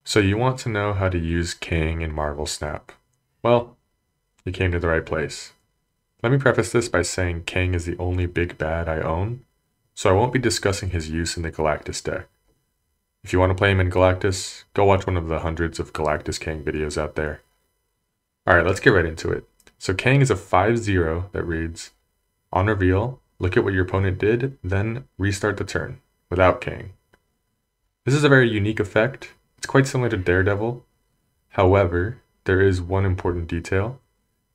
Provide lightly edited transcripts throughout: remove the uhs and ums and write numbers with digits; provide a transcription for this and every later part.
So you want to know how to use Kang in Marvel Snap. Well, you came to the right place. Let me preface this by saying Kang is the only big bad I own, so I won't be discussing his use in the Galactus deck. If you want to play him in Galactus, go watch one of the hundreds of Galactus Kang videos out there. Alright, let's get right into it. So Kang is a 5/0 that reads, on reveal, look at what your opponent did, then restart the turn, without Kang. This is a very unique effect. It's quite similar to Daredevil. However, there is one important detail.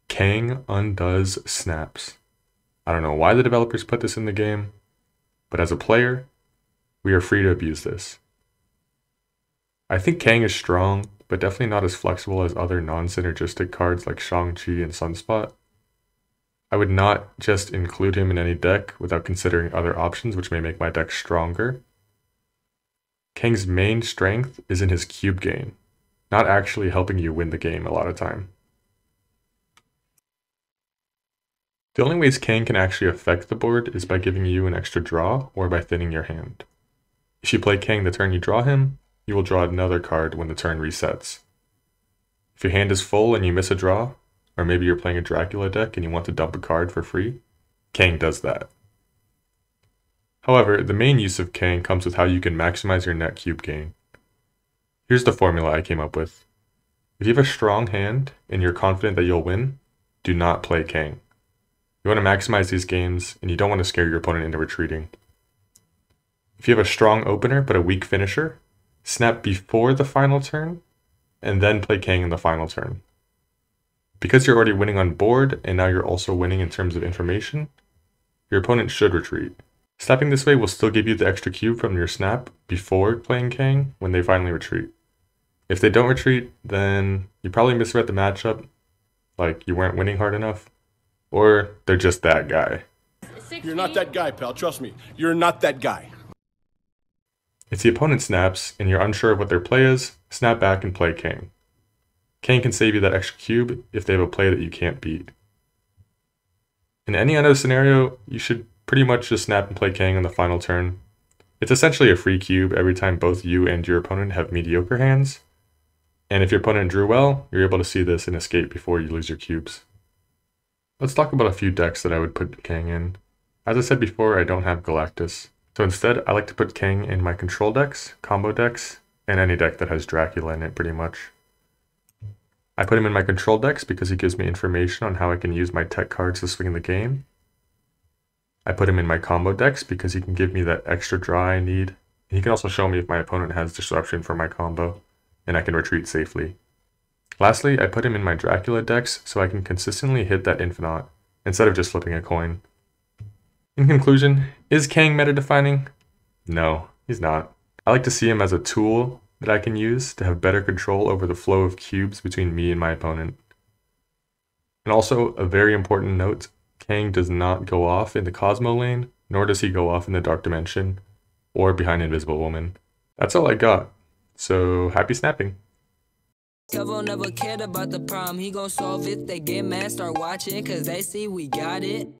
Kang undoes snaps. I don't know why the developers put this in the game, but as a player, we are free to abuse this. I think Kang is strong, but definitely not as flexible as other non-synergistic cards like Shang-Chi and Sunspot. I would not just include him in any deck without considering other options which may make my deck stronger. Kang's main strength is in his cube gain, not actually helping you win the game a lot of time. The only ways Kang can actually affect the board is by giving you an extra draw or by thinning your hand. If you play Kang the turn you draw him, you will draw another card when the turn resets. If your hand is full and you miss a draw, or maybe you're playing a Dracula deck and you want to dump a card for free, Kang does that. However, the main use of Kang comes with how you can maximize your net cube gain. Here's the formula I came up with. If you have a strong hand and you're confident that you'll win, do not play Kang. You want to maximize these games and you don't want to scare your opponent into retreating. If you have a strong opener but a weak finisher, snap before the final turn and then play Kang in the final turn. Because you're already winning on board and now you're also winning in terms of information, your opponent should retreat. Snapping this way will still give you the extra cube from your snap before playing Kang when they finally retreat. If they don't retreat, then you probably misread the matchup, like you weren't winning hard enough, or they're just that guy. You're not that guy, pal. Trust me. You're not that guy. If the opponent snaps and you're unsure of what their play is, snap back and play Kang. Kang can save you that extra cube if they have a play that you can't beat. In any other scenario, you should pretty much just snap and play Kang on the final turn. It's essentially a free cube every time both you and your opponent have mediocre hands. And if your opponent drew well, you're able to see this and escape before you lose your cubes. Let's talk about a few decks that I would put Kang in. As I said before, I don't have Galactus. So instead, I like to put Kang in my control decks, combo decks, and any deck that has Dracula in it pretty much. I put him in my control decks because he gives me information on how I can use my tech cards to swing the game. I put him in my combo decks because he can give me that extra draw I need. He can also show me if my opponent has disruption for my combo, and I can retreat safely. Lastly, I put him in my Dracula decks so I can consistently hit that Infinite, instead of just flipping a coin. In conclusion, is Kang meta-defining? No, he's not. I like to see him as a tool that I can use to have better control over the flow of cubes between me and my opponent. And also, a very important note, Kang does not go off in the Cosmo lane, nor does he go off in the Dark Dimension, or behind Invisible Woman. That's all I got, so happy snapping! Kevo never cared about the problem, he gon' solve it. They get mad, start watching, cause they see we got it.